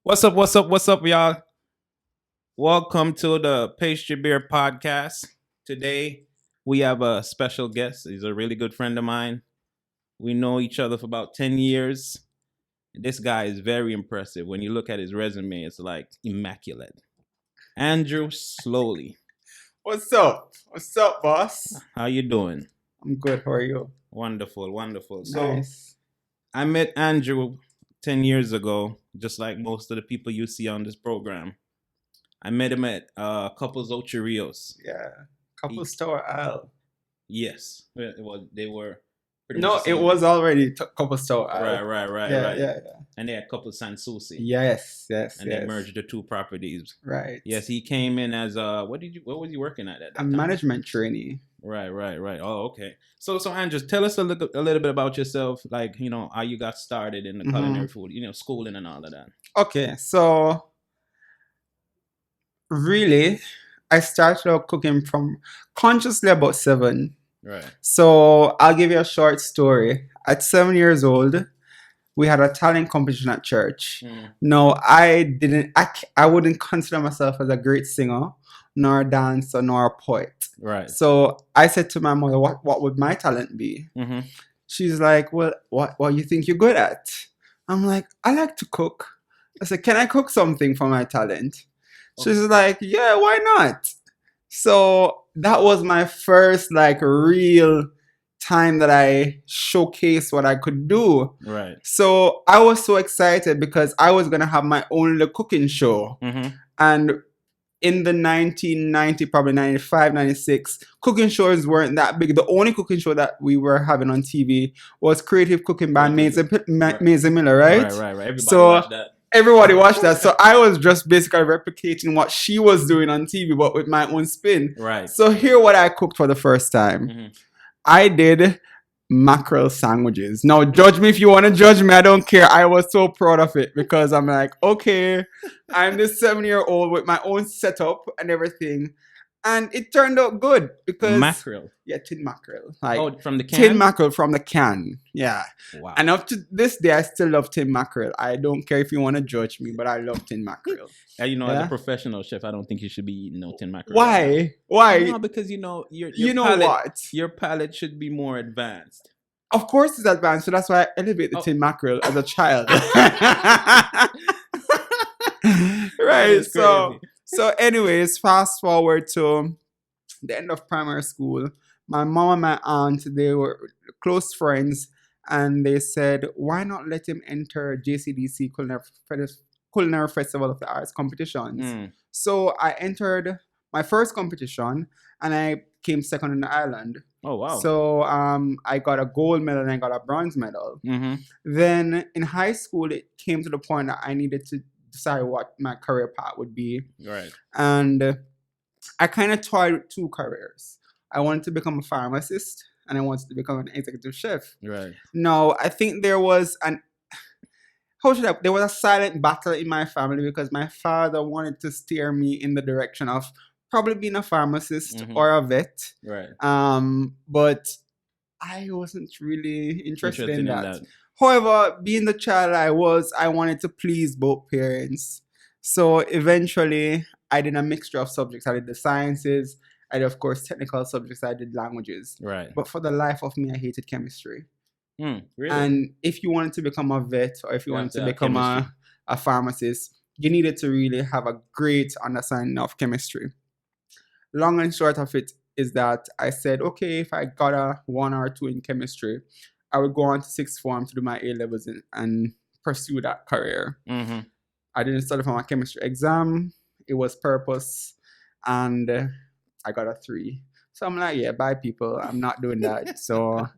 What's up, y'all? Welcome to the Pastry Bear Podcast. Today, we have a special guest. He's a really good friend of mine. We know each other for about 10 years. This guy is very impressive. When you look at his resume, it's like immaculate. Andrew Sloley. What's up? What's up, boss? How you doing? I'm good. How are you? Wonderful. So, Nice. I met Andrew 10 years ago, just like most of the people you see on this program. I met him at Couples Ocherios. Yeah. Couple store aisle. Yes. They were pretty No, much the it same. was already couple store aisle. Right. Yeah. And they had Couple Sanssouci. Yes. And they merged the two properties. Right. Yes, he came in as what was he working at that A time? management trainee. Right. Oh, okay. So Andrew, tell us a little bit about yourself, like, how you got started in the culinary food, schooling and all of that. Okay, so really, I started out cooking from consciously about 7. Right. So I'll give you a short story. At 7 years old, we had a talent competition at church. No, I wouldn't consider myself as a great singer, nor a dancer, nor a poet. Right. So I said to my mother, what would my talent be? Mm-hmm. She's like, well, what you think you're good at? I'm like, I like to cook. I said, can I cook something for my talent? Okay. She's like, yeah, why not? So that was my first real time that I showcased what I could do. Right. So I was so excited because I was going to have my own little cooking show. Mm-hmm. And in the 1990, probably 95, 96, cooking shows weren't that big. The only cooking show that we were having on TV was Creative Cooking by Maisie Miller, right? Everybody So watched that. Everybody watched that. So I was just basically replicating what she was doing on TV, but with my own spin. Right. So here what I cooked for the first time. Mm-hmm. I did mackerel sandwiches. Now, judge me if you want to judge me. I don't care. I was so proud of it because I'm like, okay, I'm this 7-year-old with my own setup and everything. And it turned out good because... Mackerel? Yeah, tin mackerel. From the can? Tin mackerel from the can. Yeah. Wow. And up to this day, I still love tin mackerel. I don't care if you want to judge me, but I love tin mackerel. As a professional chef, I don't think you should be eating no tin mackerel. Why? Why? No, because your palate should be more advanced. Of course it's advanced, so that's why I elevate the tin mackerel as a child. Right. So anyways, fast forward to the end of primary school. My mom and my aunt, they were close friends, and they said, why not let him enter JCDC Culinary Festival of the Arts competitions? So I entered my first competition, and I came second in the island. Oh, wow. So I got a gold medal and I got a bronze medal. Mm-hmm. Then in high school, it came to the point that I needed to decide what my career path would be. Right. And I kind of toyed with 2 careers. I wanted to become a pharmacist and I wanted to become an executive chef. Right. No, I think there was there was a silent battle in my family because my father wanted to steer me in the direction of probably being a pharmacist or a vet. Right. But I wasn't really interested in that. However, being the child I wanted to please both parents. So eventually, I did a mixture of subjects. I did the sciences. I did, of course, technical subjects. I did languages. Right. But for the life of me, I hated chemistry. Really? And if you wanted to become a vet or if you wanted to become a pharmacist, you needed to really have a great understanding of chemistry. Long and short of it is that I said, okay, if I got a 1 or 2 in chemistry, I would go on to 6th form to do my A-levels and pursue that career. Mm-hmm. I didn't study for my chemistry exam. It was purpose. And I got a 3. So I'm like, yeah, bye people. I'm not doing that. So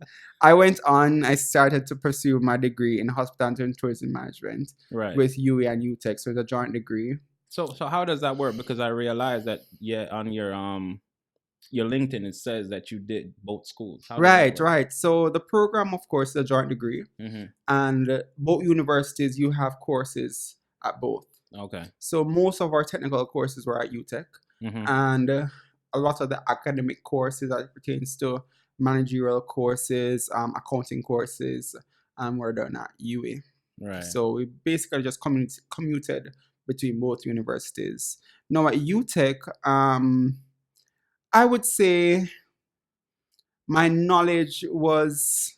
I went on. I started to pursue my degree in hospitality and tourism management with UE and UTech. So it's a joint degree. So how does that work? Because I realized that on your LinkedIn it says that you did both schools. Right. So the program, of course, is a joint degree, and both universities you have courses at both. Okay. So most of our technical courses were at UTech, and a lot of the academic courses that pertains to managerial courses, accounting courses, were done at UE. Right. So we basically just commuted between both universities. Now at UTech, I would say my knowledge was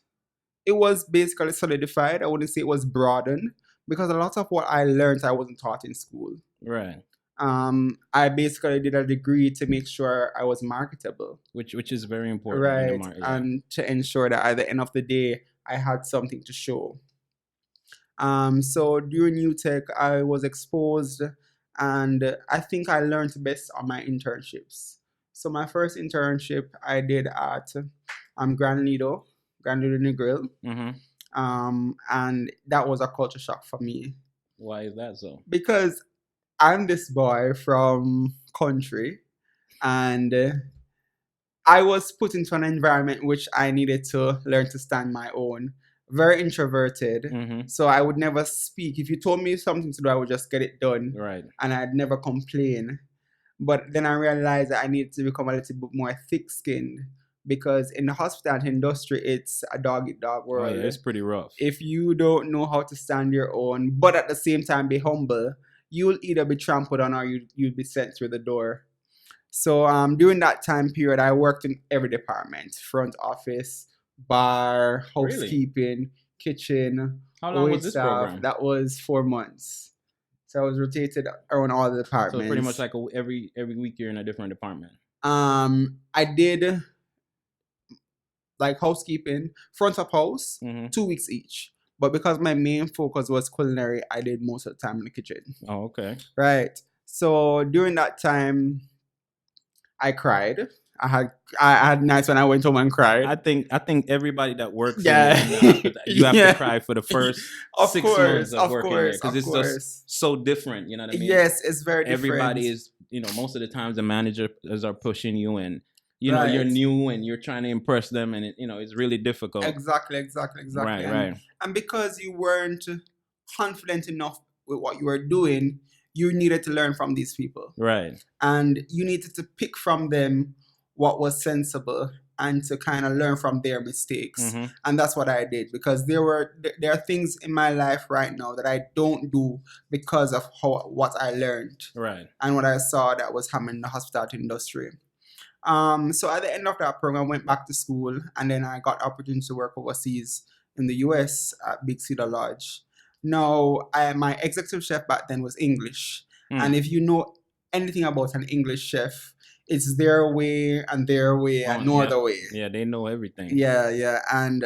basically solidified. I wouldn't say it was broadened because a lot of what I learned I wasn't taught in school. Right. I basically did a degree to make sure I was marketable, which is very important, right? And to ensure that at the end of the day, I had something to show. So during UTech, I was exposed, and I think I learned best on my internships. So my first internship I did at Grand Lido Grill, and that was a culture shock for me. Why is that so? Because I'm this boy from country, and I was put into an environment which I needed to learn to stand my own. Very introverted, so I would never speak. If you told me something to do, I would just get it done, right? And I'd never complain. But then I realized that I needed to become a little bit more thick-skinned, because in the hospitality industry, it's a dog-eat-dog world. Oh, yeah, it's pretty rough. If you don't know how to stand your own, but at the same time be humble, you'll either be trampled on or you'll be sent through the door. So during that time period, I worked in every department: front office, bar, housekeeping, kitchen. How long was this program? That was 4 months. So I was rotated around all the departments. So pretty much like every week you're in a different department. I did like housekeeping, front of house, 2 weeks each. But because my main focus was culinary, I did most of the time in the kitchen. Oh, okay. Right. So during that time, I cried. I had nights when I went home and cried. I think everybody that works you have to cry for the first 6 months of working there, because it's just so different. You know what I mean? Yes, it's very different. Everybody is, most of the times the managers are pushing you, and know you're new and you're trying to impress them, and it's really difficult. Exactly. Right. And because you weren't confident enough with what you were doing, you needed to learn from these people. Right. And you needed to pick from them what was sensible and to kind of learn from their mistakes. And that's what I did, because there are things in my life right now that I don't do because of what I learned. Right. And what I saw that was happening in the hospitality industry. So at the end of that program, I went back to school, and then I got the opportunity to work overseas in the US at Big Cedar Lodge. Now, my executive chef back then was English. And if you know anything about an English chef, it's their way and their way and no other way. Yeah, they know everything. Yeah. And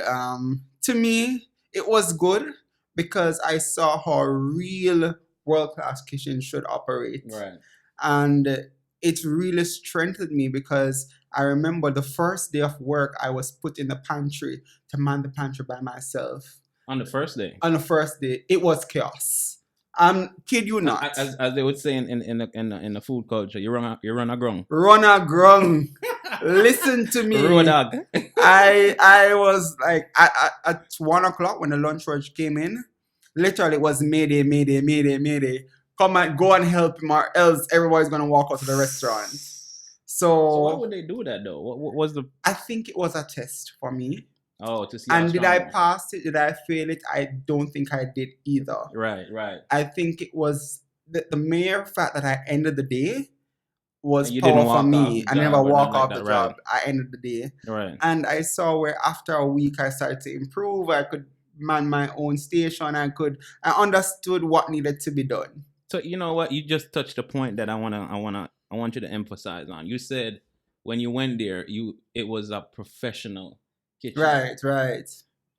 to me, it was good because I saw how a real world-class kitchen should operate. Right. And it really strengthened me, because I remember the first day of work, I was put in the pantry to man the pantry by myself. On the first day? On the first day. It was chaos. Kid you not. As they would say in the food culture, you run a grung. Run a grung. Listen to me. Road dog. I was like at 1 o'clock when the lunch rush came in. Literally, it was mayday. Come and go and help him, or else everybody's gonna walk out of the restaurant. So why would they do that though? What was the? I think it was a test for me. Oh, to see. And did I pass it? Did I fail it? I don't think I did either. Right. I think it was the mere fact that I ended the day was power for me. I never walk off the job. I ended the day. Right. And I saw where after a week I started to improve. I could man my own station. I understood what needed to be done. So you know what? You just touched a point that I want you to emphasize on. You said when you went there, it was a professional kitchen. Right.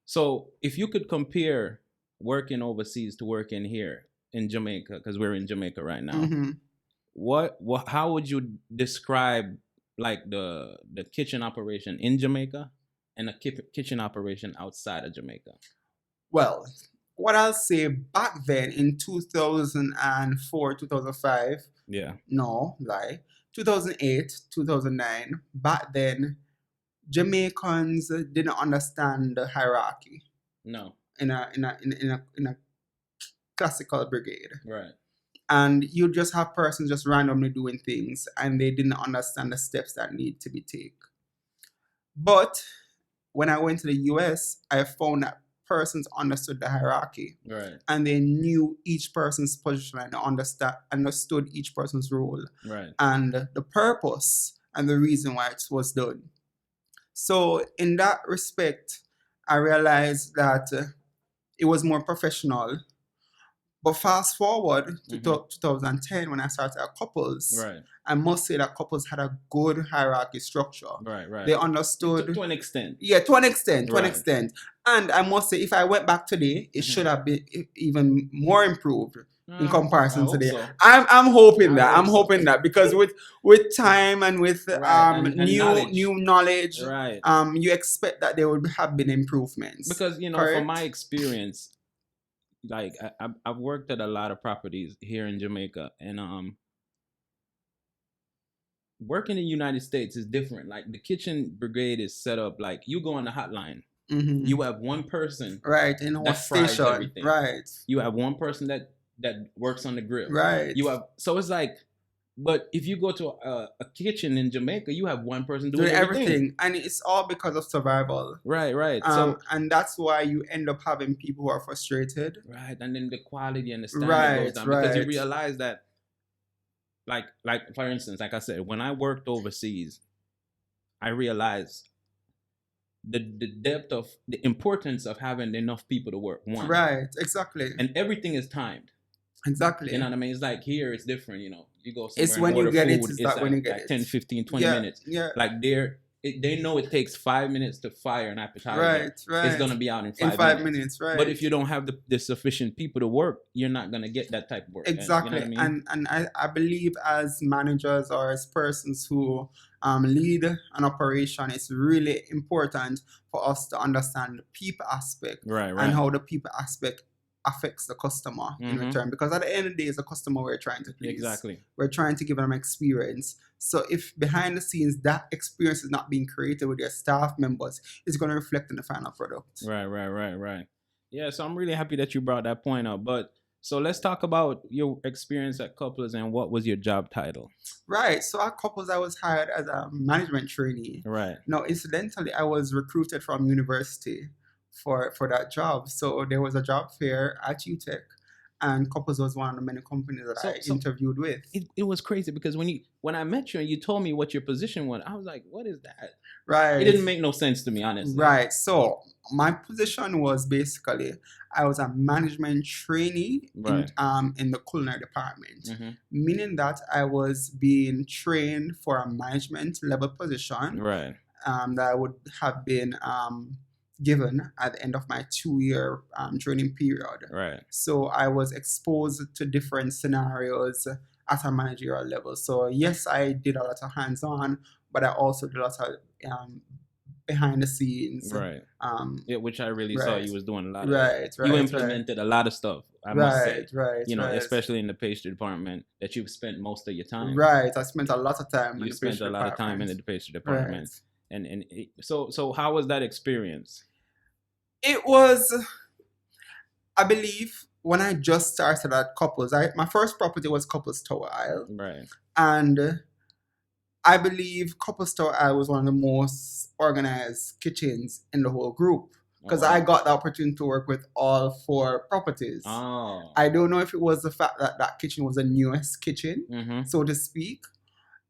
So if you could compare working overseas to working here in Jamaica, because we're in Jamaica right now, how would you describe like the kitchen operation in Jamaica and the kitchen operation outside of Jamaica? Well, what I'll say, back then in 2004, 2005, 2008, 2009, back then, Jamaicans didn't understand the hierarchy. No. In a classical brigade. Right. And you just have persons just randomly doing things, and they didn't understand the steps that need to be taken. But when I went to the US, I found that persons understood the hierarchy. Right. And they knew each person's position and understood each person's role. Right. And the purpose and the reason why it was done. So in that respect, I realized that it was more professional. But fast forward to 2010 when I started at Couples, Right. I must say that Couples had a good hierarchy structure. Right. Right. They understood to an extent. Yeah, to an extent. Right. And I must say, if I went back today, it should have been even more improved in comparison today. So. I'm hoping that. I'm so. hoping that because with time and with and new knowledge, right. You expect that there would have been improvements. Because correct? From my experience, like I've worked at a lot of properties here in Jamaica, and working in the United States is different. Like the kitchen brigade is set up like you go on the hotline. Mm-hmm. You have one person right in one station. Everything. Right. You have one person that works on the grill. Right. You have so it's like, but if you go to a kitchen in Jamaica, you have one person doing everything, and it's all because of survival. Right. And that's why you end up having people who are frustrated. Right, and then the quality and the standard goes down because you realize that, like for instance, like I said, when I worked overseas, I realized the depth of the importance of having enough people to work. One. Right, exactly. And everything is timed. Exactly. You know what I mean? It's like here, it's different. You go somewhere it's when you get food, it. It's when you get like 10, 15, 20 minutes. Yeah. Like they know it takes 5 minutes to fire an appetizer. Right. It's gonna be out in 5 minutes. Right. But if you don't have the sufficient people to work, you're not gonna get that type of work. Exactly. You know what I mean? And I believe as managers or as persons who lead an operation, it's really important for us to understand the people aspect. Right. And how the people aspect affects the customer in return, because at the end of the day, it's a customer we're trying to please. Exactly. We're trying to give them experience. So if behind the scenes that experience is not being created with your staff members, it's going to reflect in the final product. Right. Yeah, so I'm really happy that you brought that point up. But so let's talk about your experience at Couples and what was your job title? Right. So at Couples, I was hired as a management trainee. Right. Now, incidentally, I was recruited from university for that job. So there was a job fair at UTech, and Couples was one of the many companies that I interviewed with. It was crazy because when I met you and you told me what your position was, I was like, what is that? Right. It didn't make no sense to me, honestly. Right. So my position was basically I was a management trainee in the culinary department, meaning that I was being trained for a management level position. Right. That I would have been given at the end of my 2-year training period. Right. So I was exposed to different scenarios at a managerial level. So yes, I did a lot of hands-on, but I also did a lot of behind the scenes. Right. Which I really saw you was doing a lot of. You implemented a lot of stuff, I must say. Especially in the pastry department that you've spent most of your time. Right. I spent a lot of time in the pastry department. You spent a lot of time in the pastry department. Right. And so how was that experience? It was, I believe, when I just started at Couples, my first property was Couples Tower Isle. Right. And I believe Couples Tower Isle was one of the most organized kitchens in the whole group, because I got the opportunity to work with all 4 properties. Oh. I don't know if it was the fact that kitchen was the newest kitchen, so to speak.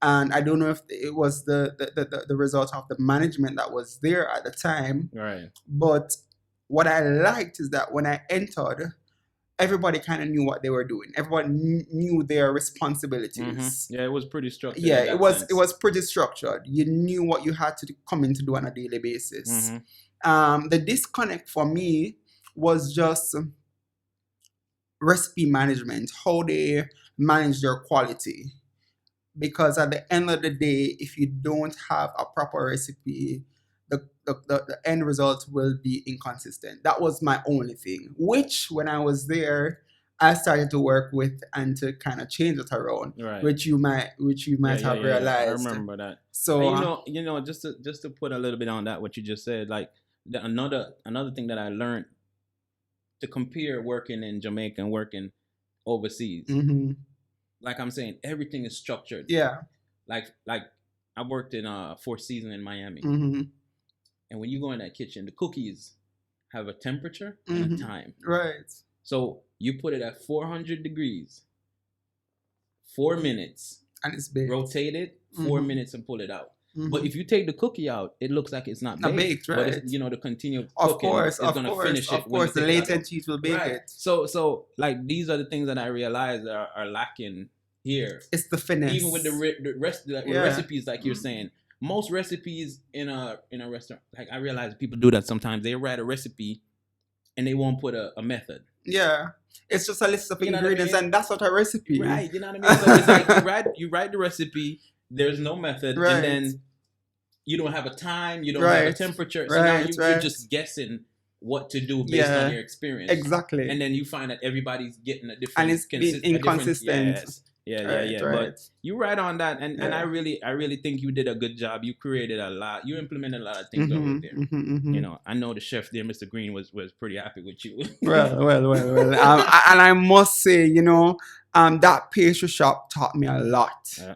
And I don't know if it was the result of the management that was there at the time. Right. But what I liked is that when I entered, everybody kind of knew what they were doing. Everybody knew their responsibilities. Yeah, it was pretty structured. Yeah, it was pretty structured. You knew what you had to come in to do on a daily basis. The disconnect for me was just recipe management, how they manage their quality. Because at the end of the day, if you don't have a proper recipe, the end result will be inconsistent. That was my only thing, which when I was there, I started to work with and to kind of change it around, right. which you might have realized. I remember that. So just to put a little bit on that, what you just said, like another thing that I learned to compare working in Jamaica and working overseas. Like I'm saying, everything is structured. Yeah. Like I worked in Four Seasons in Miami. And when you go in that kitchen, the cookies, have a temperature and a time. Right. So you put it at 400 degrees, 4 minutes, and it's baked. Rotate it 4 minutes and pull it out. Mm-hmm. But if you take the cookie out, it looks like it's not baked. Right? But it's, the continued cooking is going to finish it. Of course, the latent heat will bake it. So like these are the things that I realize are lacking here. It's the finesse. Even with the rest, with recipes, like you're saying, most recipes in a restaurant, like I realize people do that sometimes. They write a recipe and they won't put a method. Yeah. It's just a list of ingredients, and that's not a recipe. Right, you know what I mean? So it's like you write the recipe, there's no method, and then you don't have a time, you don't have a temperature. So now you're just guessing what to do based on your experience. Exactly. And then you find that everybody's getting a different... And it's being inconsistent. Yeah. But you're right on that. And I really think you did a good job. You created a lot. You implemented a lot of things over there. I know the chef there, Mr. Green, was pretty happy with you. well. And I must say, that pastry shop taught me a lot. Yeah.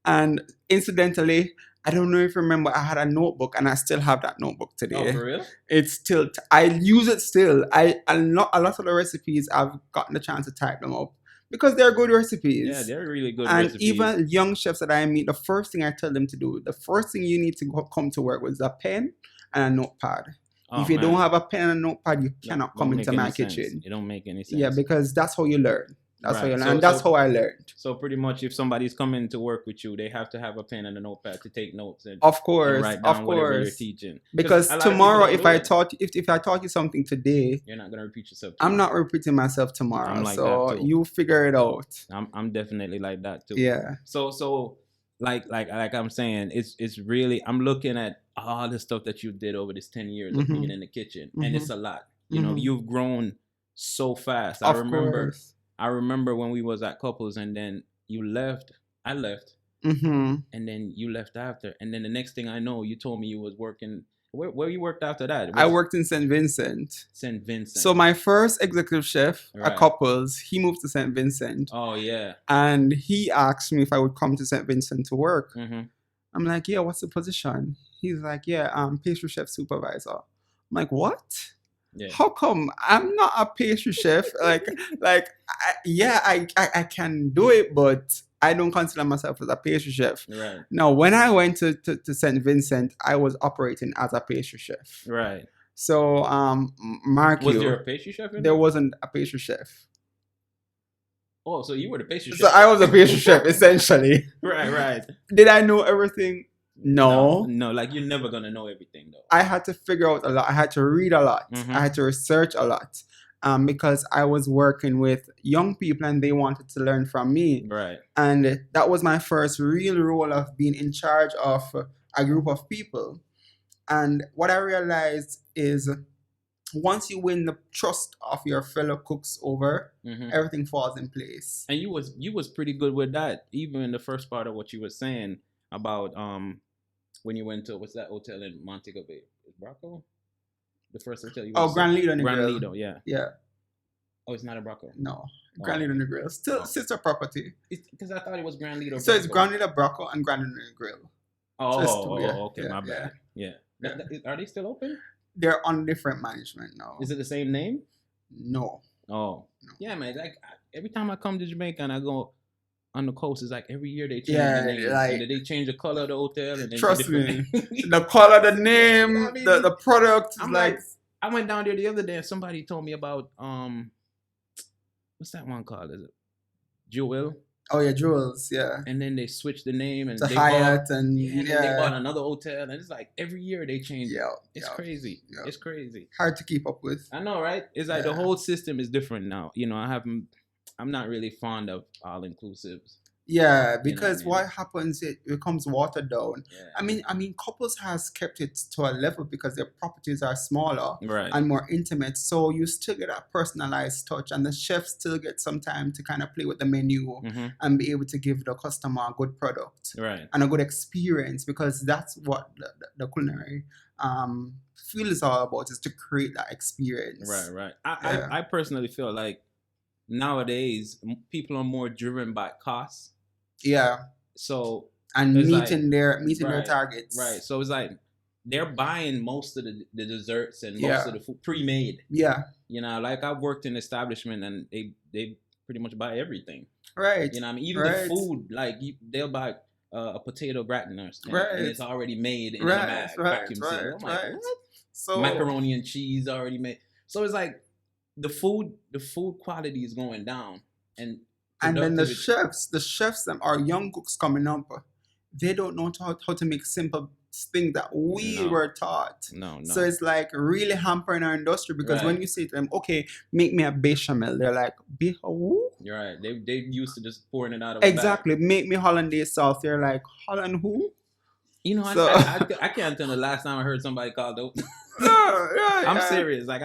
And incidentally, I don't know if you remember, I had a notebook and I still have that notebook today. Oh, for real? It's still, I use it still. A lot of the recipes, I've gotten the chance to type them up because they're good recipes. Yeah, they're really good recipes. And even young chefs that I meet, the first thing I tell them to do, the first thing you need to come to work with is a pen and a notepad. Oh, if you don't have a pen and a notepad, you cannot come into my kitchen. It don't make any sense. Yeah, because that's how you learn. That's how you learn. And that's how I learned. So pretty much if somebody's coming to work with you, they have to have a pen and a notepad to take notes and, of course, and write down whatever you're teaching. Because tomorrow, if I taught you something today, you're not gonna repeat yourself. I'm not repeating myself tomorrow. I'm like so that too. You figure it out. I'm definitely like that too. Yeah. So like I'm saying, it's really, I'm looking at all the stuff that you did over this 10 years of being in the kitchen, and it's a lot. You've grown so fast. I remember when we was at Couples and then you left, I left, and then you left after. And then the next thing I know, you told me you was working, where you worked after that? I worked in St. Vincent. St. Vincent. So my first executive chef at Couples, he moved to St. Vincent. Oh, yeah. And he asked me if I would come to St. Vincent to work. I'm like, yeah, what's the position? He's like, yeah, pastry chef supervisor. I'm like, what? Yeah. How come I'm not a pastry chef? I can do it, but I don't consider myself as a pastry chef. Right. Now, when I went to St. Vincent, I was operating as a pastry chef. Right. So, was there a pastry chef in there? There wasn't a pastry chef. Oh, so you were the pastry chef. So I was a pastry chef, essentially. Right. Did I know everything? No, like you're never gonna know everything though. I had to figure out a lot. I had to read a lot. I had to research a lot, because I was working with young people and they wanted to learn from me. Right. And that was my first real role of being in charge of a group of people. And what I realized is, once you win the trust of your fellow cooks over, everything falls in place. And you was pretty good with that, even in the first part of what you were saying about when you went to, what's that hotel in Montego Bay? Bracco? The first hotel you went to? Grand Lido Grand Lido, yeah. Yeah. Oh, it's not a Bracco? No. Grand Lido Grill. Still sister property. Because I thought it was Grand Lido. So it's Grand Lido Bracco and Grand Lido Grill. Okay, my bad. Yeah. Are they still open? They're on different management now. Is it the same name? No. Oh. No. Yeah, man. Like every time I come to Jamaica and I go on the coast, it's like every year they change the name. Like, they change the color of the hotel. And trust me. The color, the name, the product. Like, I went down there the other day and somebody told me about, what's that one called? Is it Jewel? Oh, yeah, Jewels, yeah. And then they switched the name. And the Hyatt and they bought another hotel. And it's like every year they change it. It's crazy. Yeah. It's crazy. Hard to keep up with. I know, right? It's like the whole system is different now. I'm not really fond of all-inclusives. Yeah, because what happens, it becomes watered down. Yeah. I mean, Couples has kept it to a level because their properties are smaller and more intimate. So you still get a personalized touch, and the chef still gets some time to kind of play with the menu and be able to give the customer a good product and a good experience, because that's what the culinary field is all about, is to create that experience. Right. I personally feel like nowadays people are more driven by costs. Yeah. So and meeting their targets. Right. So it's like they're buying most of the desserts and most Yeah. of the food pre-made. Yeah. You know, like I've worked in an establishment and they pretty much buy everything. Right. You know what I mean? Even Right. the food, like they'll buy a potato gratin or something, Right. and it's already made in Right, a bag, right, vacuum right, sealed. I'm like, right. what? So Macaroni and cheese already made. So it's like the food quality is going down, and then the productivity- chefs, them are young cooks coming up. They don't know how to make simple things that we No. were taught. No. So it's like really hampering our industry because when Right. you say to them, okay, make me a bechamel, they're like, who? You're right. They used to just pouring it out of a bag. Exactly. Make me hollandaise sauce. They're like, Holland who? You know, So- I can't tell the last time I heard somebody called out. I'm serious. Like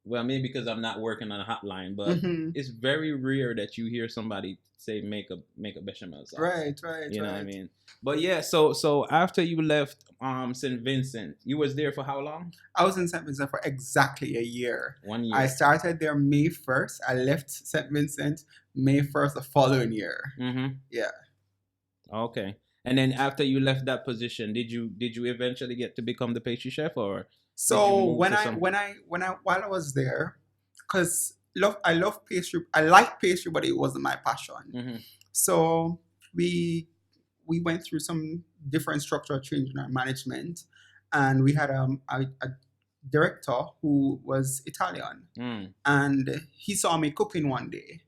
well, maybe because I'm not working on a hotline, but Mhm. it's very rare that you hear somebody say make a bechamel sauce. Right. You know what I mean? But yeah, so after you left St. Vincent, you was there for how long? I was in St. Vincent for exactly a year. 1 year. I started there May 1st. I left St. Vincent May 1st the following year. Mm-hmm. Yeah. Okay. And then after you left that position, did you eventually get to become the pastry chef, or So move to while I was there, because I love pastry. I like pastry, but it wasn't my passion. mm-hmm. So we went through some different structural change in our management, and we had a director who was Italian, and he saw me cooking one day,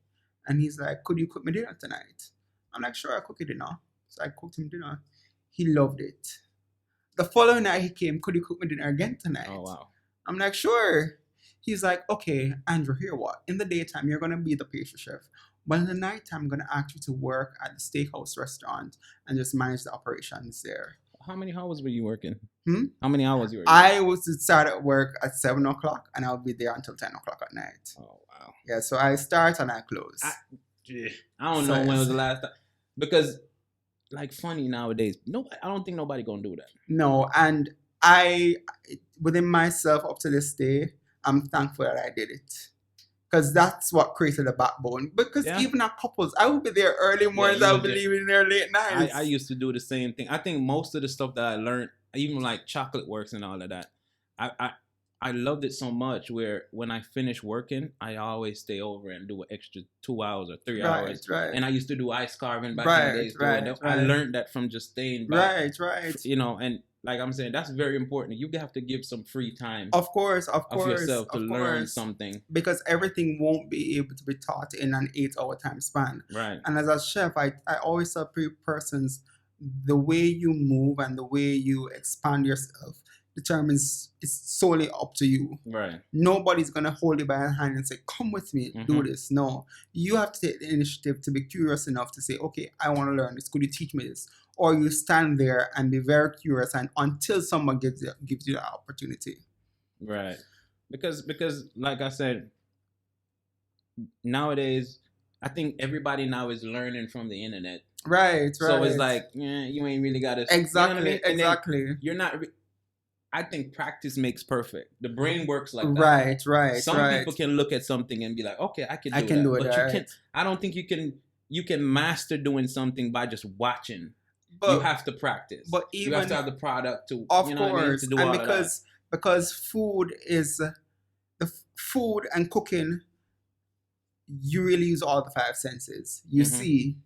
and he's like, "Could you cook me dinner tonight?" I'm like, "Sure, I'll cook you dinner." So I cooked him dinner. He loved it. The following night he came, "Could you cook me dinner again tonight?" Oh wow. I'm like, "Sure." He's like, "Okay, Andrew, here what? In the daytime, you're gonna be the pastry chef. But in the nighttime, I'm gonna ask you to work at the steakhouse restaurant and just manage the operations there." How many hours were you working? Hmm? How many hours you were? I was to start at work at 7 o'clock and I'll be there until 10 o'clock at night. Oh wow. Yeah, so I start and I close. I don't So know when was the it's- last time, because like funny nowadays, I don't think nobody gonna do that. No, and I, within myself up to this day, I'm thankful that I did it. Because that's what created a backbone. Because Yeah. even at couples, I would be there early mornings, you I was would be there. leaving there late nights. I used to do the same thing. I think most of the stuff that I learned, even like chocolate works and all of that, I loved it so much where when I finish working, I always stay over and do an extra 2 hours or 3 hours. Right. And I used to do ice carving back in Right, the days. too, right, and I right. learned that from just staying back. Right. You know, and like I'm saying, that's very important. You have to give some free time Of course. of yourself to learn something. Because everything won't be able to be taught in an 8-hour time span. Right. And as a chef, I always tell persons the way you move and the way you expand yourself determines, it's solely up to you. Right. Nobody's gonna hold you by the hand and say, "Come with me, do Mhm. this." No, you have to take the initiative to be curious enough to say, "Okay, I want to learn this. Could you teach me this?" Or you stand there and be very curious, and until someone gives you the opportunity. Right. Because like I said, nowadays I think everybody now is learning from the internet. Right. So it's like, you ain't really got to. exactly. You're not. I think practice makes perfect. The brain works like that. Right. Some people can look at something and be like, okay, I can do it. But right. you can't. I don't think you can master doing something by just watching. But You have to practice. but you have even to have the product to. of you know what I mean, course, to do and all of that. because food is food and cooking, you really use all the 5 senses. You Mhm. see,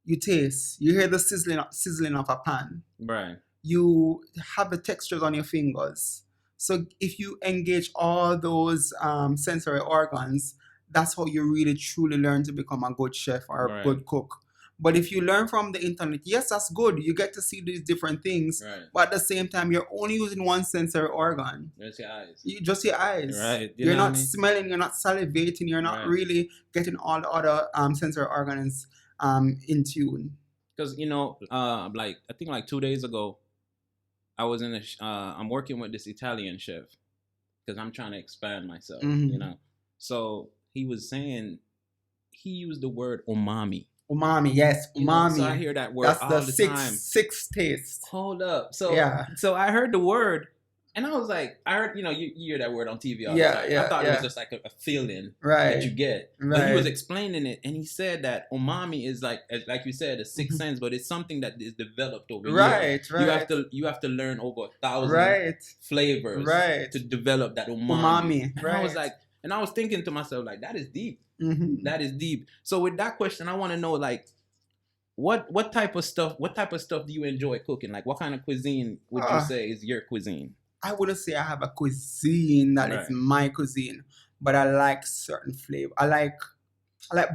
you taste, you hear the sizzling of a pan. Right. You have the textures on your fingers. So if you engage all those sensory organs, that's how you really truly learn to become a good chef or a Right. good cook. But if you learn from the internet, yes, that's good. You get to see these different things. Right. But at the same time, you're only using one sensory organ. There's your eyes. You just your eyes. Right. You You're know not what I mean? smelling. You're not salivating. You're not Right. really getting all the other sensory organs in tune. Because like I think like 2 days ago, I was I'm working with this Italian chef because I'm trying to expand myself. Mhm. So he was saying he used the word umami. Umami, yes, You know, umami. so I hear that word That's all the the sixth time. sixth taste. Hold up. So Yeah. so I heard the word And I was like, I heard, you hear that word on TV all the Yeah, time. yeah, I thought it yeah. was just like a feeling Right. that you get. But he was Right. explaining it, and he said that umami is like you said, a sixth sense, but it's something that is developed over years. Right, You have to learn over 1,000 right, flavors right. to develop that umami. And I was like, and I was thinking to myself, like, that is deep. Mhm. That is deep. So with that question, I want to know, like, what type of stuff do you enjoy cooking? Like, what kind of cuisine would you say is your cuisine? I wouldn't say I have a cuisine that is my cuisine, but I like certain flavor. I like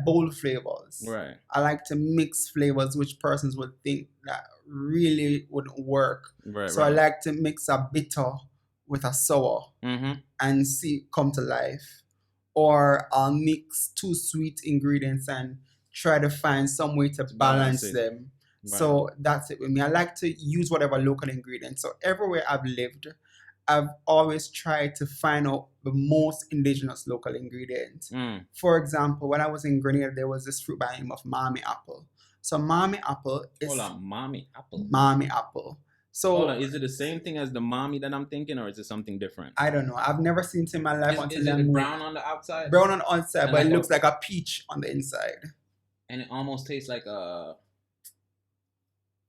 bold flavors. Right. I like to mix flavors which persons would think that really wouldn't work. Right. So I like to mix a bitter with a sour and see it come to life. Or I'll mix two sweet ingredients and try to find some way to balance them. Right. So that's it with me. I like to use whatever local ingredients. So everywhere I've lived, I've always tried to find out the most indigenous local ingredients. For example, when I was in Grenada, there was this fruit by the name of Mami apple. So Mami apple is... Hold on, Mami apple? Mami apple. So, hold on, is it the same thing as the mommy that I'm thinking, or is it something different? I don't know. I've never seen it in my life until Is it brown on the outside? Brown on the outside, and but like it looks like a peach on the inside. And it almost tastes like a...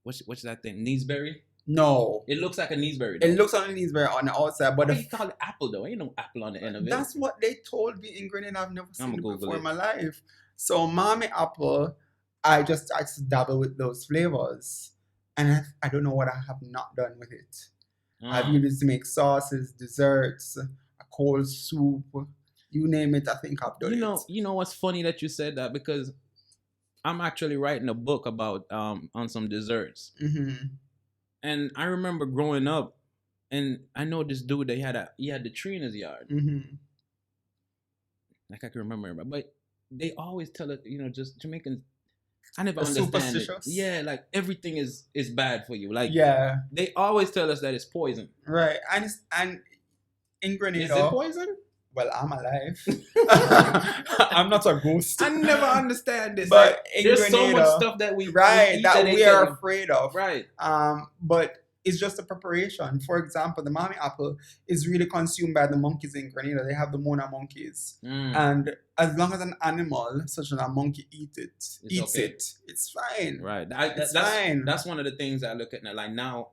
What's that thing? Neeseberry? No. It looks like a neeseberry. It looks like a neeseberry on the outside, but you call it apple though? Ain't no apple on the end of it. That's what they told me in Grenada. I've never seen it before in my life. So Mami apple, I just dabble with those flavors, and I don't know what I have not done with it. I've used it to make sauces, desserts, a cold soup, you name it. I think I've done it. You know what's funny that you said that, because I'm actually writing a book about on some desserts. And I remember growing up, and I know this dude, he had the tree in his yard. Like I can remember, but they always tell us, just Jamaicans, I never understand it. Yeah, like everything is bad for you. Like, yeah, they always tell us that it's poison. Right, and in Grenada, is it poison? Well, I'm alive. I'm not a ghost. I never understand this. But like, there's Grenada, so much stuff that we are afraid of. Right. But it's just a preparation. For example, the Mami apple is really consumed by the monkeys in Grenada. They have the Mona monkeys, and as long as an animal, such as a monkey, eats it, it's fine. Right. That's fine. That's one of the things I look at now.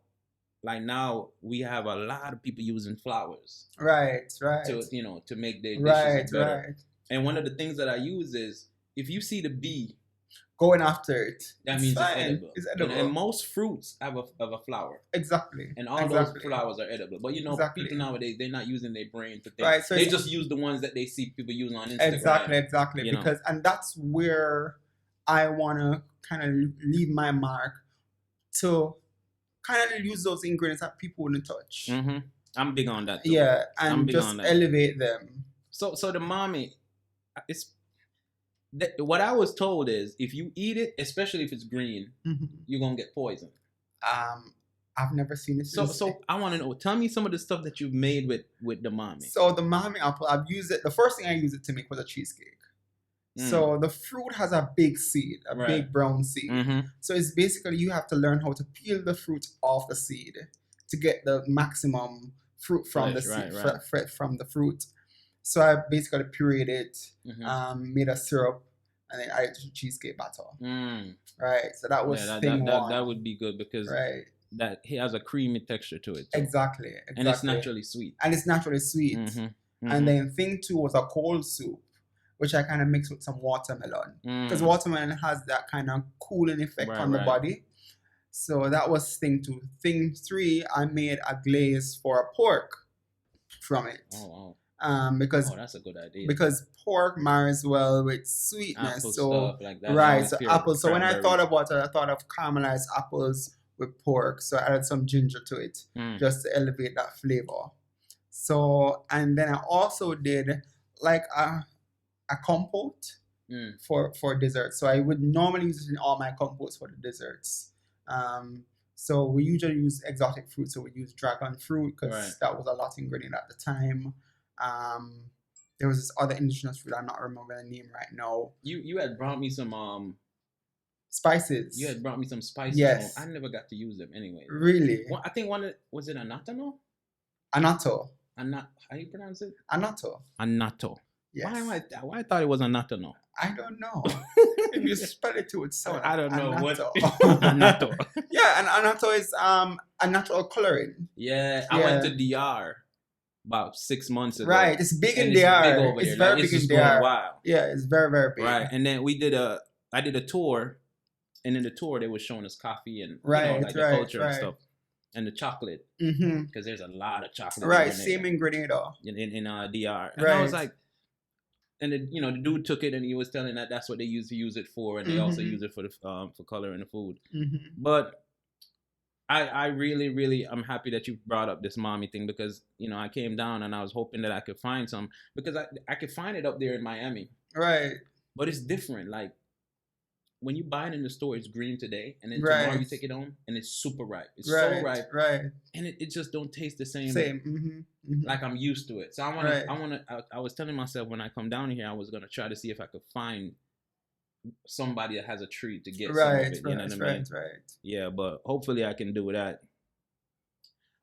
Like now, we have a lot of people using flowers. Right. To make their dishes better. Right. And one of the things that I use is, if you see the bee going after it, that means it's edible. And most fruits have a flower. Exactly. And all those flowers are edible. But people nowadays, they're not using their brain to think. Right. So they just use the ones that they see people using on Instagram. Exactly. And that's where I want to kind of leave my mark, to kind of use those ingredients that people wouldn't touch. I'm big on that too. Yeah, and just elevate them. So the mommy, what I was told is, if you eat it, especially if it's green, you're gonna get poison. I've never seen it. So I want to know. Tell me some of the stuff that you've made with the mommy. So the mommy apple, I've used it. The first thing I used it to make was a cheesecake. So the fruit has a big seed, big brown seed. So it's basically, you have to learn how to peel the fruit off the seed to get the maximum fruit from the seed, from the fruit. So I basically pureed it, made a syrup, and then added to cheesecake batter. Right. So that was thing one. That would be good, because that it has a creamy texture to it. Exactly. And it's naturally sweet. And then thing two was a cold soup, which I kind of mixed with some watermelon, because watermelon has that kind of cooling effect on the body. So that was thing two. Thing three, I made a glaze for a pork from it. Oh, wow. Because that's a good idea. Because pork marries well with sweetness. Apple so stuff like that. So apple. So when I thought about it, I thought of caramelized apples with pork. So I added some ginger to it, just to elevate that flavor. So, and then I also did like a compote for dessert. So I would normally use it in all my compotes for the desserts. So we usually use exotic fruit. So we use dragon fruit, because that was a lot in Grenada at the time. There was this other indigenous fruit, I'm not remembering the name right now. You had brought me some spices. You had brought me some spices. Yes. I never got to use them anyway. Really? I think was it anatano? Annatto. How you pronounce it? Annatto. Annatto. Yes. Why I thought it was annatto? No. I don't know. If you spell it too, it's so. I don't know annatto. what annatto. Yeah, and annatto is a natural coloring. Yeah, I went to DR about 6 months ago. Right, it's big in and it's DR. big over It's there. very Like, big it's in just going DR. wild. Yeah, it's very, very big. Right, and then I did a tour, and in the tour they were showing us coffee and the culture and stuff, and the chocolate, because there's a lot of chocolate. Right, same ingredient in DR, and right. I was like, and the dude took it and he was telling that that's what they used to use it for, and they also use it for the for coloring the food. But I really, really, I'm happy that you brought up this mommy thing, because I came down and I was hoping that I could find some, because I could find it up there in Miami. Right. But it's different. Like, when you buy it in the store, it's green today, and then tomorrow you take it home and it's super ripe. It's so ripe, and it just don't taste the same. Like I'm used to it. So I was telling myself when I come down here, I was gonna try to see if I could find somebody that has a tree to get some of it. You know what I mean? Right. Yeah, but hopefully I can do that.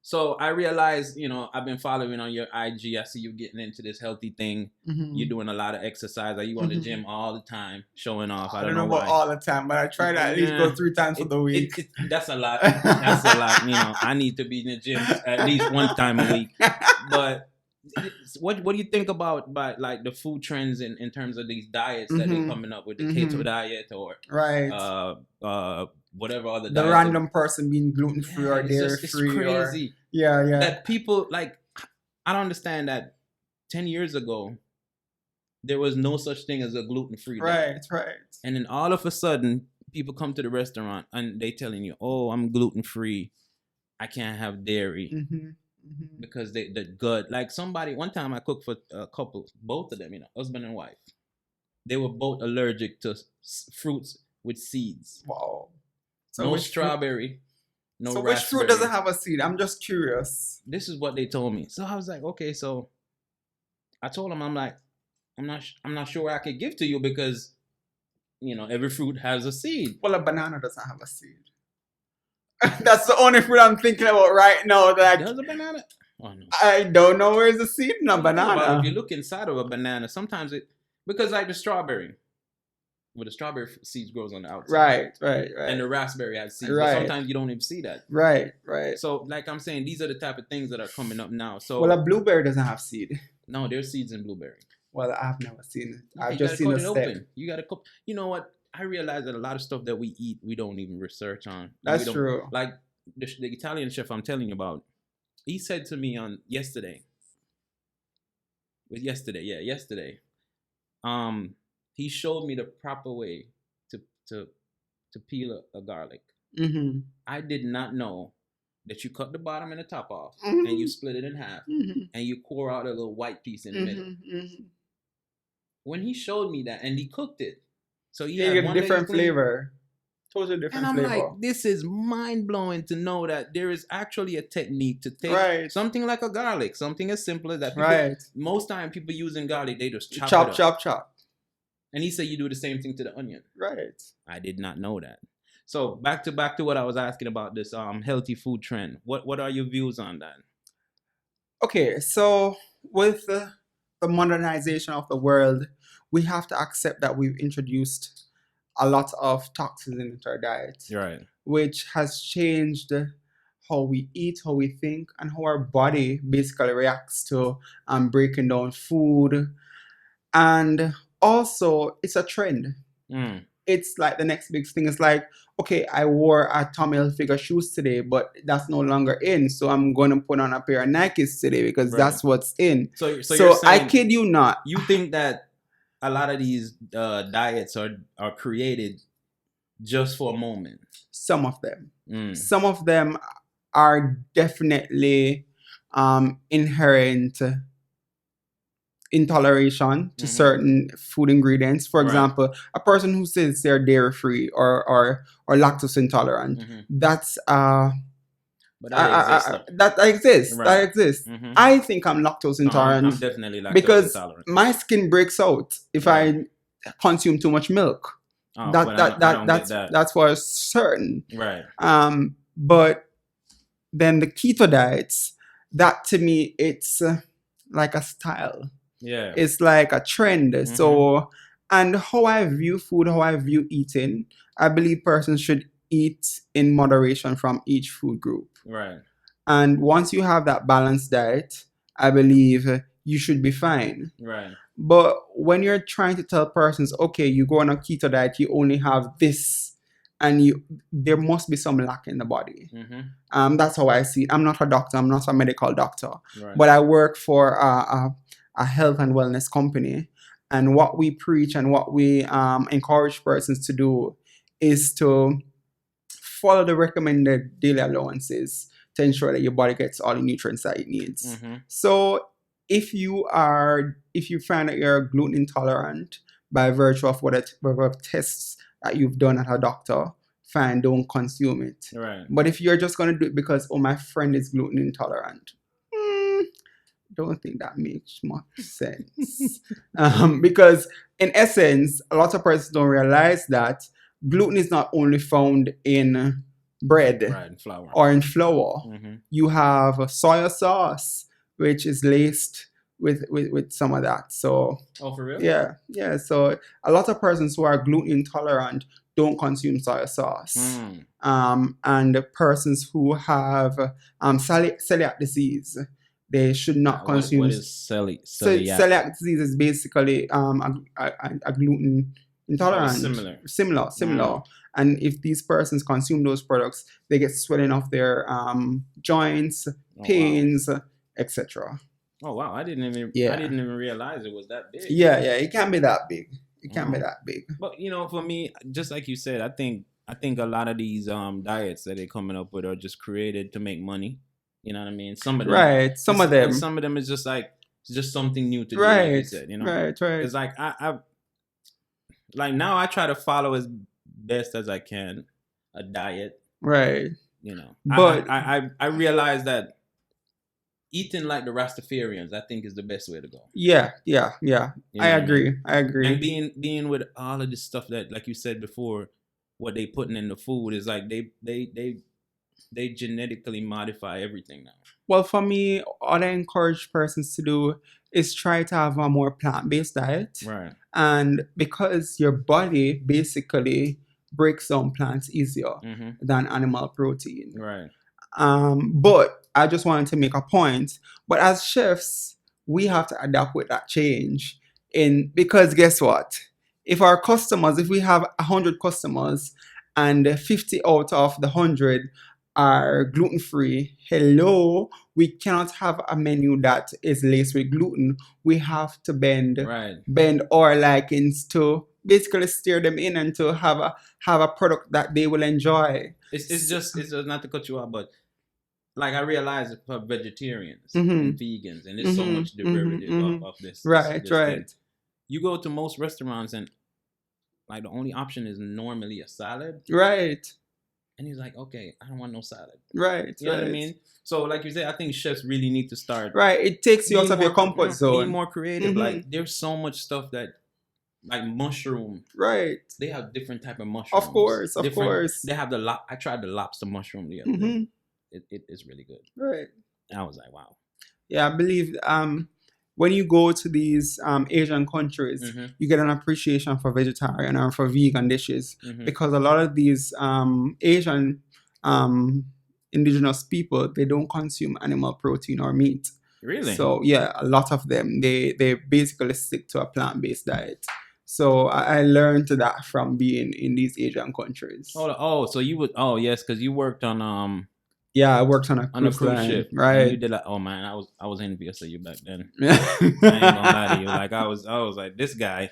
So I realized, I've been following on your IG. I see you getting into this healthy thing. You're doing a lot of exercise. Are you on the gym all the time, showing off? I don't know about all the time, but I try to at least go 3 times for the week. That's a lot. That's a lot. I need to be in the gym at least 1 time a week. But what do you think about like the food trends in terms of these diets that they're coming up with, the keto diet or whatever other the random person being gluten-free or dairy-free. It's crazy. Yeah. That people, like, I don't understand that 10 years ago, there was no such thing as a gluten-free diet. Right. And then all of a sudden, people come to the restaurant and they telling you, oh, I'm gluten-free. I can't have dairy. Because the gut, like one time I cooked for a couple, both of them, husband and wife. They were both allergic to fruits with seeds. Wow. So no strawberry, no raspberry. Which fruit doesn't have a seed? I'm just curious. This is what they told me. So I was like, okay, so I told them, I'm like, I'm not sure I could give to you because, every fruit has a seed. Well, a banana doesn't have a seed. That's the only fruit I'm thinking about right now. Does a banana? Oh, no. I don't know where's the seed in a banana. If you look inside of a banana, sometimes because like the strawberry. Well, the strawberry seeds grows on the outside. Right. And the raspberry has seeds. But sometimes you don't even see that. Right. So, like I'm saying, these are the type of things that are coming up now. So, well, a blueberry doesn't have seed. No, there's seeds in blueberry. Well, I've never seen it. I've just seen a step. Open. You got to cook. You know what? I realize that a lot of stuff that we eat, we don't even research on. That's true. Like the Italian chef I'm telling you about, he said to me on yesterday. He showed me the proper way to peel a garlic. I did not know that you cut the bottom and the top off, and you split it in half, and you core out a little white piece in the middle. When he showed me that, and he cooked it, so he had a different flavor. Totally different flavor. And I'm like, this is mind-blowing to know that there is actually a technique to take something like a garlic, something as simple as that. Most time people using garlic, they just chop it up. Chop. And he said you do the same thing to the onion. Right. I did not know that. So back to what I was asking about this healthy food trend. What are your views on that? Okay, so with the modernization of the world, we have to accept that we've introduced a lot of toxins into our diet. Right. Which has changed how we eat, how we think, and how our body basically reacts to breaking down food. And also, it's a trend. It's like the next big thing. It's like, okay, I wore a Tommy Hilfiger shoes today, but that's no longer in. So I'm going to put on a pair of Nikes today because that's what's in. So you're saying, I kid you not. You think that a lot of these diets are created just for a moment? Some of them. Some of them are definitely inherent intoleration to certain food ingredients. For example, a person who says they're dairy-free or lactose intolerant, that's but that exists. That exists. I think I'm lactose intolerant. I'm definitely lactose because intolerant. My skin breaks out if I consume too much milk. That's for certain. Right. But then the keto diets, that to me, it's like a style. Yeah. It's like a trend. Mhm. So, and how I view food, how I view eating, I believe persons should eat in moderation from each food group. Right. And once you have that balanced diet, I believe you should be fine. Right. But when you're trying to tell persons, okay, you go on a keto diet, you only have this, and there must be some lack in the body. Mm-hmm. That's how I see it. I'm not a doctor. I'm not a medical doctor. Right. But I work for a health and wellness company. And what we preach and what we encourage persons to do is to follow the recommended daily allowances to ensure that your body gets all the nutrients that it needs. Mm-hmm. So if you find that you're gluten intolerant by virtue of whatever tests that you've done at a doctor, fine, don't consume it. Right. But if you're just gonna do it because, oh, my friend is gluten intolerant, don't think that makes much sense. Because in essence, a lot of persons don't realize that gluten is not only found in bread, right, and flour. or in flour. Mm-hmm. You have soya sauce, which is laced with some of that. So, oh, for real? Yeah. So a lot of persons who are gluten intolerant don't consume soya sauce. And persons who have celiac disease, they should not consume. What is celiac? Celiac disease is basically a gluten intolerant. Similar. And if these persons consume those products, they get swelling of their joints, pains, etc. Oh wow! I didn't even realize it was that big. Yeah, it can be that big. It can be that big. But for me, just like you said, I think a lot of these diets that they're coming up with are just created to make money. You know what I mean? Some of them, right? Some of them is just like something new to do. Right. Like you said, Right. It's like I like now I try to follow as best as I can a diet. Right. But I realize that eating like the Rastafarians, I think, is the best way to go. Yeah. I agree. And being with all of this stuff that, like you said before, what they putting in the food is like they genetically modify everything now. Well, for me, all I encourage persons to do is try to have a more plant-based diet. Right. And because your body basically breaks down plants easier than animal protein. Right. But I just wanted to make a point. But as chefs, we have to adapt with that change. Because guess what? If we have 100 customers and 50 out of the 100 are gluten-free, we cannot have a menu that is laced with gluten. We have to bend our likings to basically steer them in and to have a product that they will enjoy. It's just not to cut you off, but like I realize for vegetarians and vegans, and there's so much derivative of this. Right. Thing. You go to most restaurants and like the only option is normally a salad. Right. And he's like, okay, I don't want no salad. Right. You know what I mean? So like you said, I think chefs really need to start. Right. It takes you out of your comfort zone. Being more creative. Like there's so much stuff that, like mushroom. Right. They have different type of mushrooms. Of course. They have I tried the lobster mushroom the other day. It's really good. Right. And I was like, wow. Yeah, I believe when you go to these Asian countries, you get an appreciation for vegetarian or for vegan dishes because a lot of these Asian indigenous people, they don't consume animal protein or meat. Really? So yeah, a lot of them they basically stick to a plant-based diet. So I learned that from being in these Asian countries. So you would yes, because you worked on Yeah, I worked on a cruise ship. Right. And you did like, oh man, I was envious of you back then. I ain't gonna lie to you. Like I was like, this guy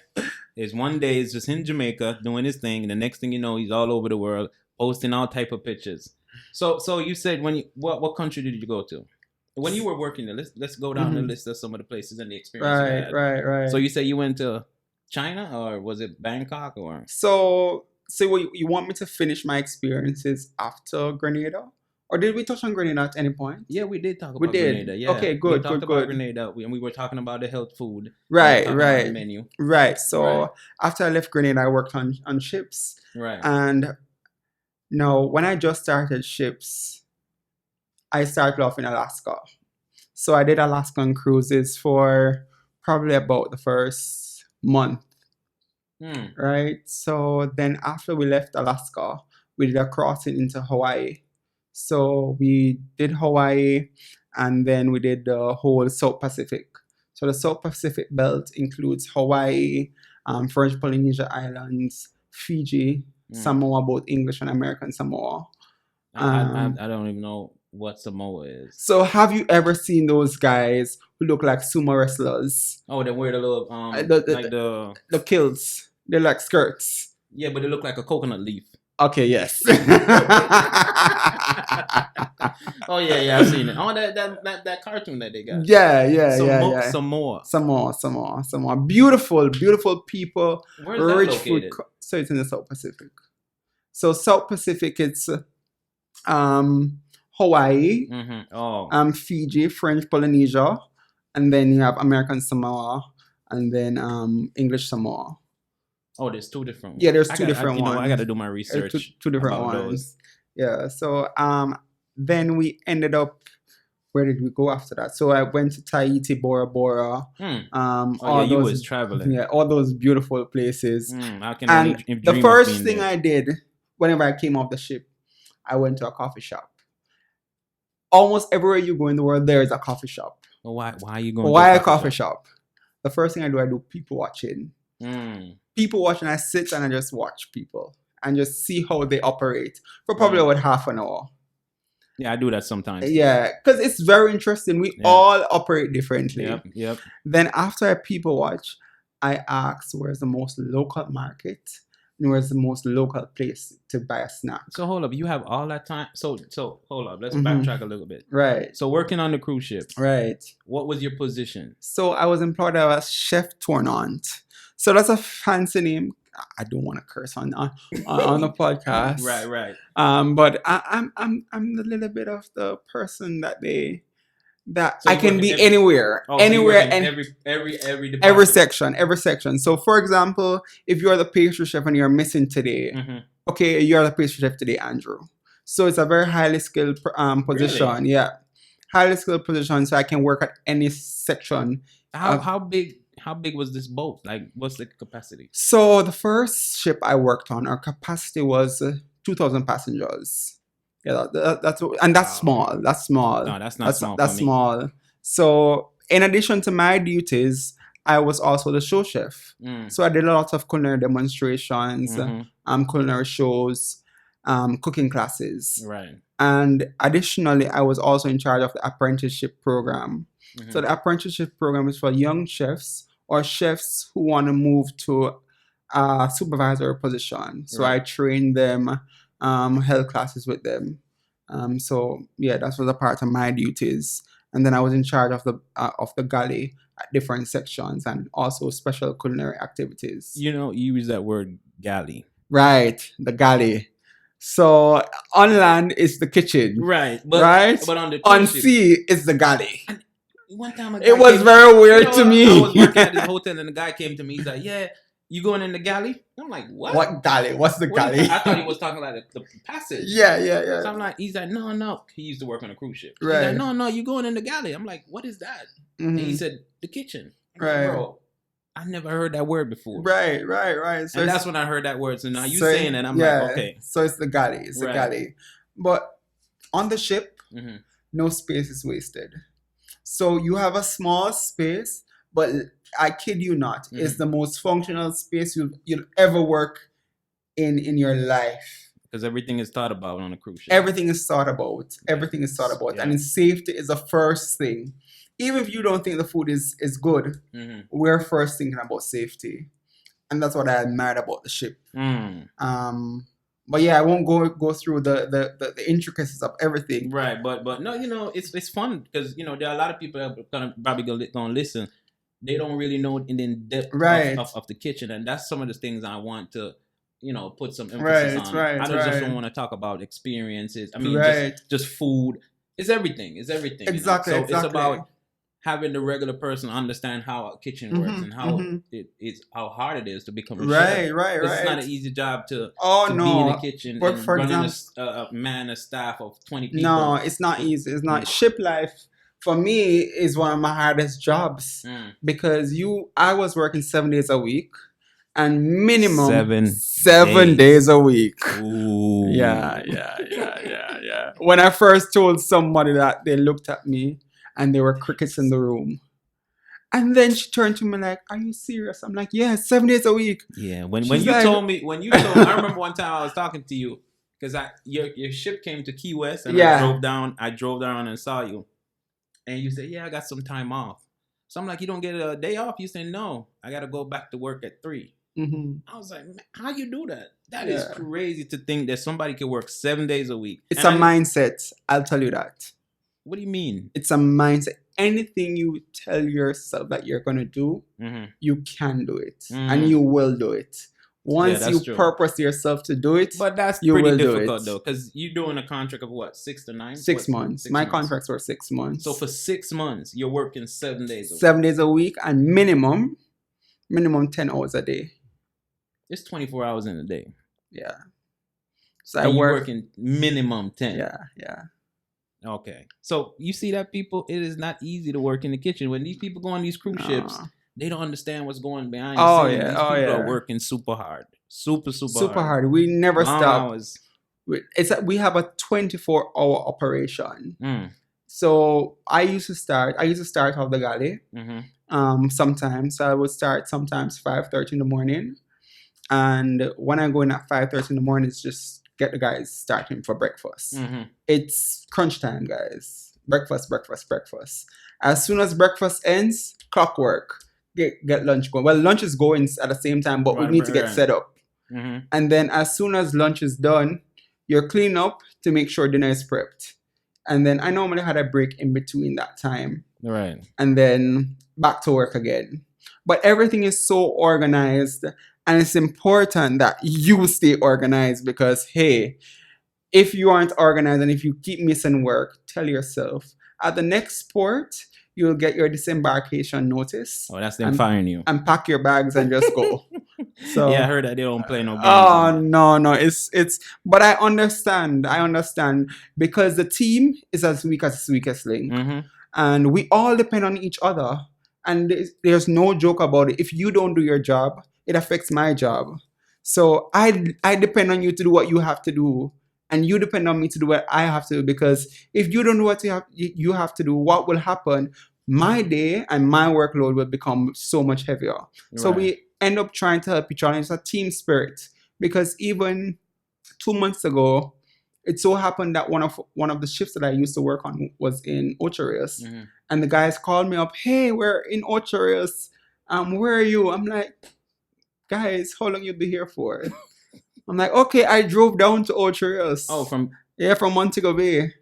is one day is just in Jamaica doing his thing, and the next thing you know, he's all over the world posting all type of pictures. So you said what country did you go to? When you were working there, let's go down the list of some of the places and the experience you had. Right. So you said you went to China, or was it Bangkok, or? So you want me to finish my experiences after Grenada? Or did we touch on Grenada at any point? Yeah, we did talk about Grenada. Yeah. Okay, good. We talked about Grenada, and we were talking about the health food. Right. The menu. Right. So after I left Grenada, I worked on ships. Right. And now, when I just started ships, I started off in Alaska. So I did Alaskan cruises for probably about the first month. Right. So then after we left Alaska, we did a crossing into Hawaii. So we did Hawaii, and then we did the whole South Pacific. So the South Pacific belt includes Hawaii, French Polynesia Islands, Fiji, Samoa, both English and American Samoa. I don't even know what Samoa is. So have you ever seen those guys who look like sumo wrestlers? Oh, they wear the little the kilts. They're like skirts. Yeah, but they look like a coconut leaf. Okay, yes. Oh yeah, I've seen it. Oh, that cartoon that they got. Yeah. Samoa. Beautiful people. Where's that located? So it's in the South Pacific. So South Pacific, it's Hawaii, Fiji, French Polynesia, and then you have American Samoa, and then English Samoa. Oh, there's two different ones. Yeah, there's two different ones. I got to do my research. Two different ones. Those. Yeah. So then we ended up. Where did we go after that? So I went to Tahiti, Bora Bora. You was traveling. Yeah, all those beautiful places. How can and the first thing I did whenever I came off the ship, I went to a coffee shop. Almost everywhere you go in the world, there is a coffee shop. Well, why are you going? Why a coffee shop? The first thing I do people watching. People watching, I sit and I just watch people and just see how they operate for probably about half an hour. Yeah, I do that sometimes. Yeah, because it's very interesting. We all operate differently. Yep. Then after I people watch, I ask where's the most local market and where's the most local place to buy a snack. So hold up, you have all that time. So hold up, let's backtrack a little bit. Right. So working on the cruise ship. Right. What was your position? So I was employed as chef tournant. So that's a fancy name. I don't want to curse on the podcast. Right. But I'm a little bit of the person that I can be anywhere, anywhere, and every department. every section. So, for example, if you're the pastry chef and you're missing today, okay, you're the pastry chef today, Andrew. So it's a very highly skilled position. Really? Yeah, highly skilled position. So I can work at any section. How big was this boat? Like, what's the capacity? So the first ship I worked on, our capacity was 2,000 passengers. Yeah, that's small. That's small. No, that's not small. That's small. So in addition to my duties, I was also the show chef. So I did a lot of culinary demonstrations, culinary shows, cooking classes. Right. And additionally, I was also in charge of the apprenticeship program. So the apprenticeship program is for young chefs or chefs who want to move to a supervisory position. So I trained them, held classes with them. So yeah, that was a part of my duties. And then I was in charge of the galley at different sections and also special culinary activities. You use that word galley. Right, the galley. So on land is the kitchen. Right. But on sea is the galley. One time it was very weird to me. I was working at this hotel and the guy came to me. He's like, "Yeah, you going in the galley?" I'm like, "What? What galley? What's the galley?" I thought he was talking like the passage. Yeah. So I'm like, he's like, "No." He used to work on a cruise ship. Right. He's like, "No, you going in the galley?" I'm like, "What is that?" And he said, "The kitchen." I'm right. Like, bro, I never heard that word before. Right. So and that's when I heard that word. So now you saying it, I'm like, okay. So it's the galley. It's the galley. But on the ship, no space is wasted. So you have a small space, but I kid you not, it's the most functional space you'll ever work in your life. Because everything is thought about on a cruise ship. Everything is thought about. Yeah. And safety is the first thing. Even if you don't think the food is good, we're first thinking about safety. And that's what I admired about the ship. But yeah, I won't go through the intricacies of everything. Right, but no, it's fun because there are a lot of people that are probably gonna listen. They don't really know in depth of the kitchen, and that's some of the things I want to put some emphasis on. I just don't want to talk about experiences. I mean, just food. It's everything. Exactly. So it's about having the regular person understand how a kitchen works and how how hard it is to become a chef. Right. It's not an easy job to be in the kitchen but and for running example, a staff of 20 people. No, it's not easy. It's not. Ship life, for me is one of my hardest jobs because I was working 7 days a week and minimum 7 days a week. Ooh. Yeah. When I first told somebody that, they looked at me and there were crickets in the room. And then she turned to me like, "Are you serious?" I'm like, "Yeah, 7 days a week." Yeah. When you told me, I remember one time I was talking to you because your ship came to Key West and I drove down and saw you, and you said, "Yeah, I got some time off." So I'm like, "You don't get a day off?" You said, "No, I got to go back to work at 3." I was like, "Man, how you do that? That is crazy to think that somebody could work 7 days a week." It's a mindset. I'll tell you that. What do you mean? It's a mindset. Anything you tell yourself that you're going to do, you can do it. And you will do it. Once you purpose yourself to do it, but that's pretty difficult though, because you're doing a contract of what, 6 to 9? 6 months. My contracts were 6 months. So for 6 months, you're working 7 days a week. 7 days a week and minimum 10 hours a day. It's 24 hours in a day. Yeah. So I working minimum 10. Yeah. Okay. So you see that, people, it is not easy to work in the kitchen. When these people go on these cruise ships, they don't understand what's going behind the scenes. These people are working super hard. Super hard. We never stop. We have a 24-hour operation. So I used to start off the galley. Sometimes. So I would start sometimes 5:30 in the morning. And when I go in at 5:30 in the morning, it's just get the guys starting for breakfast. It's crunch time, guys. Breakfast. As soon as breakfast ends, clockwork. Get lunch going. Well, lunch is going at the same time, but we need to get set up. And then as soon as lunch is done, you're clean up to make sure dinner is prepped. And then I normally had a break in between that time. Right. And then back to work again. But everything is so organized. And it's important that you stay organized because, hey, if you aren't organized and if you keep missing work, tell yourself, at the next port, you'll get your disembarkation notice. Oh, that's them firing you. And pack your bags and just go. So yeah, I heard that they don't play no games. Oh, no. It's but I understand because the team is as weak as its weakest link. And we all depend on each other. And there's no joke about it. If you don't do your job, it affects my job. So I depend on you to do what you have to do. And you depend on me to do what I have to do. Because if you don't do what you have to do, what will happen? My day and my workload will become so much heavier. Right. So we end up trying to help each other. It's a team spirit. Because even 2 months ago, it so happened that one of the shifts that I used to work on was in Ocho Rios. And the guys called me up, "Hey, we're in Ocho Rios. Where are you?" I'm like, "Guys, how long you be here for?" I'm like, "Okay, I drove down to Ocho Rios." Oh, from Montego Bay.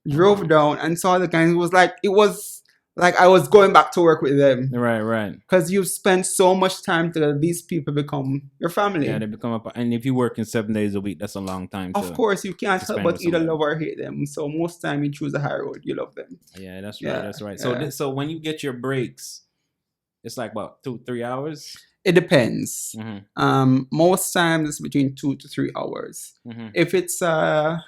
Drove down and saw the guys. It was like I was going back to work with them. Right. Because you've spent so much time till these people become your family. Yeah, they become and if you work in 7 days a week, that's a long time. Of course, you can't help but either love or hate them. So most time you choose a high road, you love them. Yeah, that's right. That's right. So so when you get your breaks, it's like about 2-3 hours. It depends. Most times it's between 2 to 3 hours. If it's a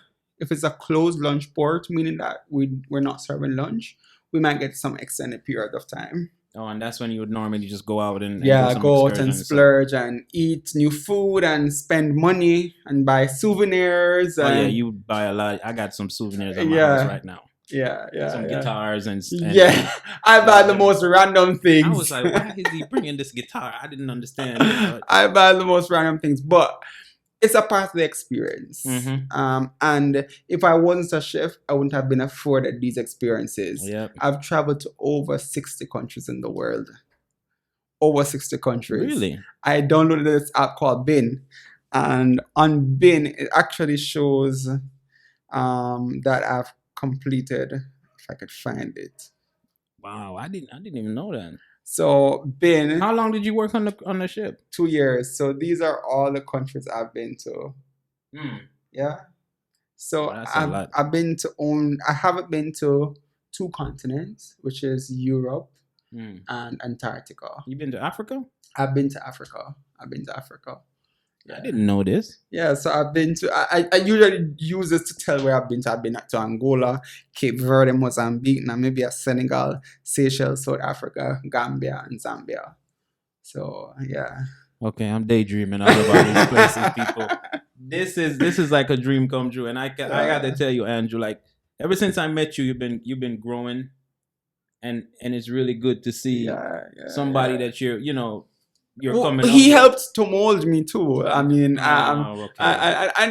closed lunch port, meaning that we're not serving lunch, we might get some extended period of time. Oh, and that's when you would normally just go out and go out and splurge and eat new food and spend money and buy souvenirs. You buy a lot. I got some souvenirs in my house right now. Some guitars and I buy the most random things. I was like, why is he bringing this guitar? I didn't understand it, I buy the most random things, but it's a part of the experience. And if I wasn't a chef, I wouldn't have been afforded these experiences. I've traveled to over 60 countries in the world. Over 60 countries. Really? I downloaded this app called Bin. And on Bin, it actually shows that I've completed, if I could find it. Wow, I didn't even know that. So Bin. How long did you work on the ship? 2 years. So these are all the countries I've been to. Yeah. So I've been to I haven't been to 2 continents, which is Europe and Antarctica. You been to Africa? I've been to Africa. I didn't know this. Yeah, so I've been to. I usually use this to tell where I've been to. I've been to Angola, Cape Verde, Mozambique, Namibia, Senegal, Seychelles, South Africa, Gambia, and Zambia. So yeah. Okay, I'm daydreaming all about these places, people. This is like a dream come true, and I got to tell you, Andrew, like ever since I met you, you've been growing, and it's really good to see somebody that you're coming. He helped to mold me too. I mean, okay.